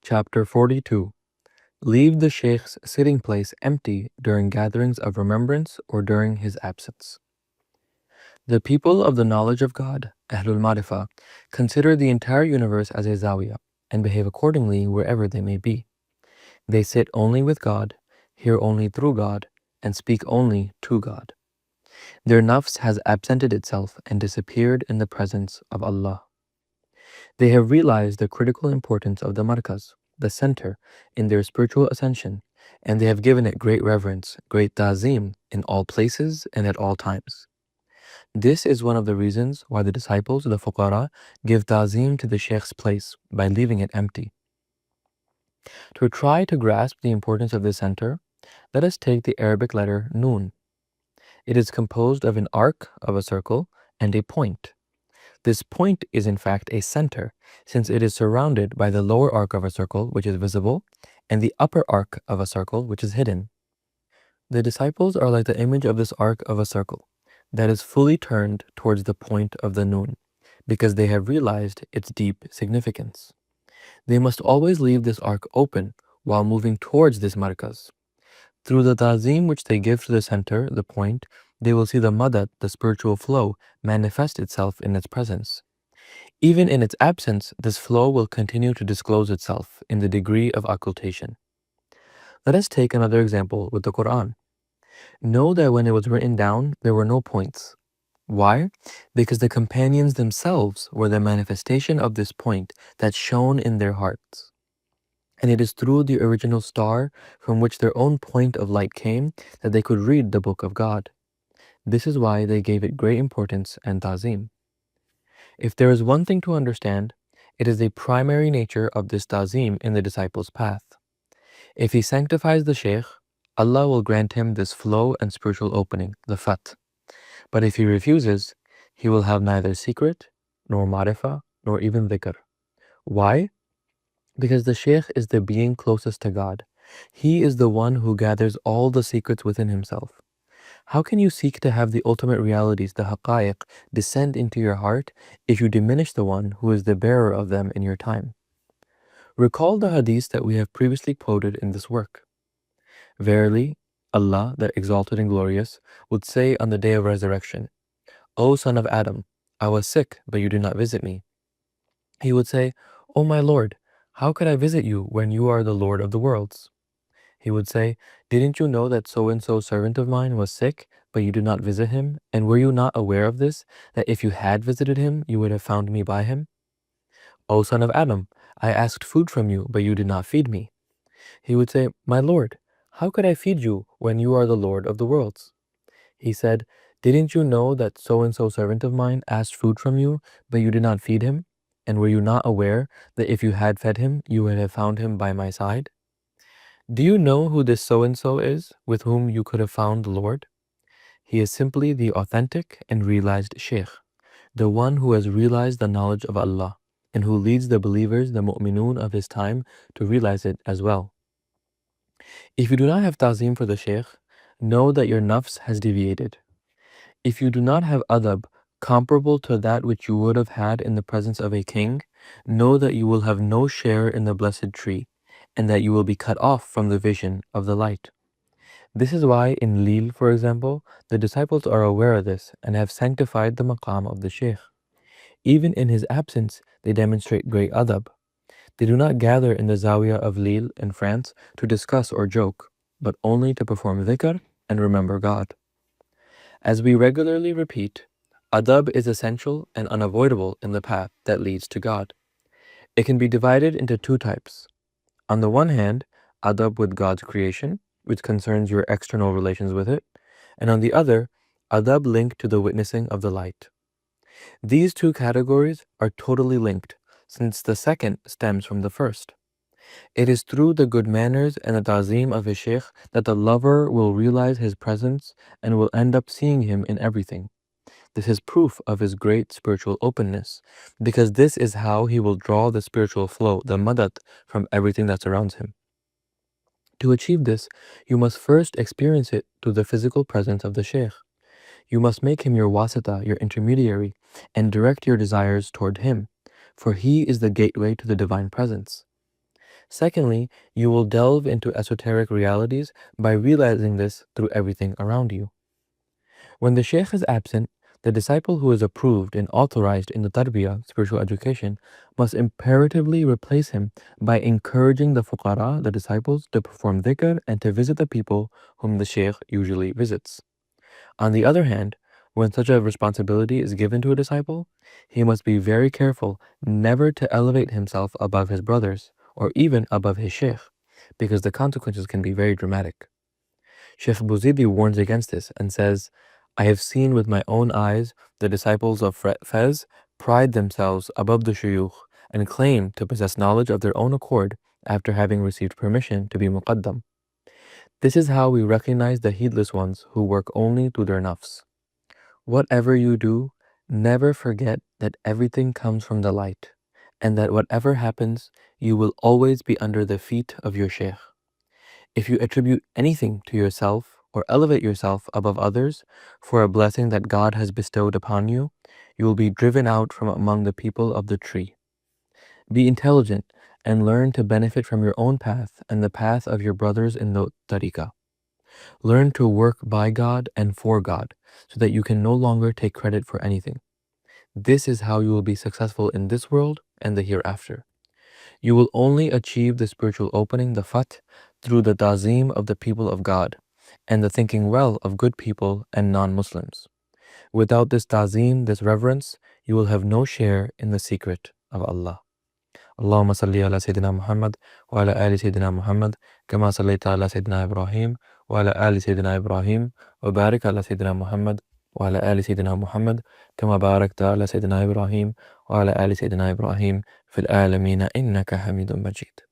Chapter 42. Leave the Shaykh's sitting place empty during gatherings of remembrance or during his absence. The people of the knowledge of God, Ahlul Marifa, consider the entire universe as a zawiyah and behave accordingly wherever they may be. They sit only with God, hear only through God, and speak only to God. Their nafs has absented itself and disappeared in the presence of Allah. They have realized the critical importance of the markaz, the center, in their spiritual ascension, and they have given it great reverence, great ta'zim, in all places and at all times. This is one of the reasons why the disciples, the fuqara, give ta'zim to the shaykh's place by leaving it empty. To try to grasp the importance of this center, let us take the Arabic letter nun. It is composed of an arc of a circle and a point. This point is in fact a center, since it is surrounded by the lower arc of a circle, which is visible, and the upper arc of a circle, which is hidden. The disciples are like the image of this arc of a circle that is fully turned towards the point of the nun, because they have realized its deep significance. They must always leave this arc open while moving towards this markaz. Through the ta'zim which they give to the center, the point, they will see the madad, the spiritual flow, manifest itself in its presence. Even in its absence, this flow will continue to disclose itself in the degree of occultation. Let us take another example with the Quran. Know that when it was written down, there were no points. Why? Because the companions themselves were the manifestation of this point that shone in their hearts. And it is through the original star from which their own point of light came that they could read the book of God. This is why they gave it great importance and ta'zim. If there is one thing to understand, it is the primary nature of this ta'zim in the disciple's path. If he sanctifies the shaykh, Allah will grant him this flow and spiritual opening, the fat. But if he refuses, he will have neither secret, nor marifa, nor even dhikr. Why? Because the shaykh is the being closest to God. He is the one who gathers all the secrets within himself. How can you seek to have the ultimate realities, the haqa'iq, descend into your heart if you diminish the one who is the bearer of them in your time? Recall the hadith that we have previously quoted in this work. Verily, Allah, the exalted and glorious, would say on the day of resurrection, O son of Adam, I was sick, but you did not visit me. He would say, O my Lord, how could I visit you when you are the Lord of the worlds? He would say, didn't you know that so-and-so servant of mine was sick, but you did not visit him? And were you not aware of this, that if you had visited him, you would have found me by him? O son of Adam, I asked food from you, but you did not feed me. He would say, my Lord, how could I feed you when you are the Lord of the worlds? He said, didn't you know that so-and-so servant of mine asked food from you, but you did not feed him? And were you not aware that if you had fed him, you would have found him by my side? Do you know who this so-and-so is, with whom you could have found the Lord? He is simply the authentic and realized Shaykh, the one who has realized the knowledge of Allah, and who leads the believers, the mu'minun of his time, to realize it as well. If you do not have ta'zim for the Shaykh, know that your nafs has deviated. If you do not have adab comparable to that which you would have had in the presence of a king, know that you will have no share in the blessed tree, and that you will be cut off from the vision of the light. This is why in Lil, for example, the disciples are aware of this and have sanctified the maqam of the Shaykh. Even in his absence, they demonstrate great adab. They do not gather in the Zawiyah of Lille in France to discuss or joke, but only to perform dhikr and remember God. As we regularly repeat, adab is essential and unavoidable in the path that leads to God. It can be divided into two types. On the one hand, adab with God's creation, which concerns your external relations with it, and on the other, adab linked to the witnessing of the light. These two categories are totally linked, since the second stems from the first. It is through the good manners and the ta'zim of his shaykh that the lover will realize his presence and will end up seeing him in everything. This is proof of his great spiritual openness, because this is how he will draw the spiritual flow, the madad, from everything that surrounds him. To achieve this, you must first experience it through the physical presence of the shaykh. You must make him your wasita, your intermediary, and direct your desires toward him, for he is the gateway to the divine presence. Secondly, you will delve into esoteric realities by realizing this through everything around you. When the Shaykh is absent, the disciple who is approved and authorized in the tarbiyah, spiritual education, must imperatively replace him by encouraging the fuqara, the disciples, to perform dhikr and to visit the people whom the Shaykh usually visits. On the other hand, when such a responsibility is given to a disciple, he must be very careful never to elevate himself above his brothers or even above his Shaykh, because the consequences can be very dramatic. Sheikh Bouzidi warns against this and says, I have seen with my own eyes the disciples of Fez pride themselves above the shuyukh and claim to possess knowledge of their own accord after having received permission to be muqaddam. This is how we recognize the heedless ones who work only to their nafs. Whatever you do, never forget that everything comes from the light, and that whatever happens, you will always be under the feet of your Shaykh. If you attribute anything to yourself or elevate yourself above others for a blessing that God has bestowed upon you, you will be driven out from among the people of the tree. Be intelligent and learn to benefit from your own path and the path of your brothers in the tariqah. Learn to work by God and for God so that you can no longer take credit for anything. This is how you will be successful in this world and the hereafter. You will only achieve the spiritual opening, the fath, through the ta'zeem of the people of God and the thinking well of good people and non-Muslims. Without this ta'zeem, this reverence, you will have no share in the secret of Allah. اللهم صل على سيدنا محمد وعلى آل سيدنا محمد كما صليت على سيدنا إبراهيم وعلى آل سيدنا إبراهيم وبارك على سيدنا محمد وعلى آل سيدنا محمد كما باركت على سيدنا إبراهيم وعلى آل سيدنا إبراهيم في العالمين إنك حميد مجيد.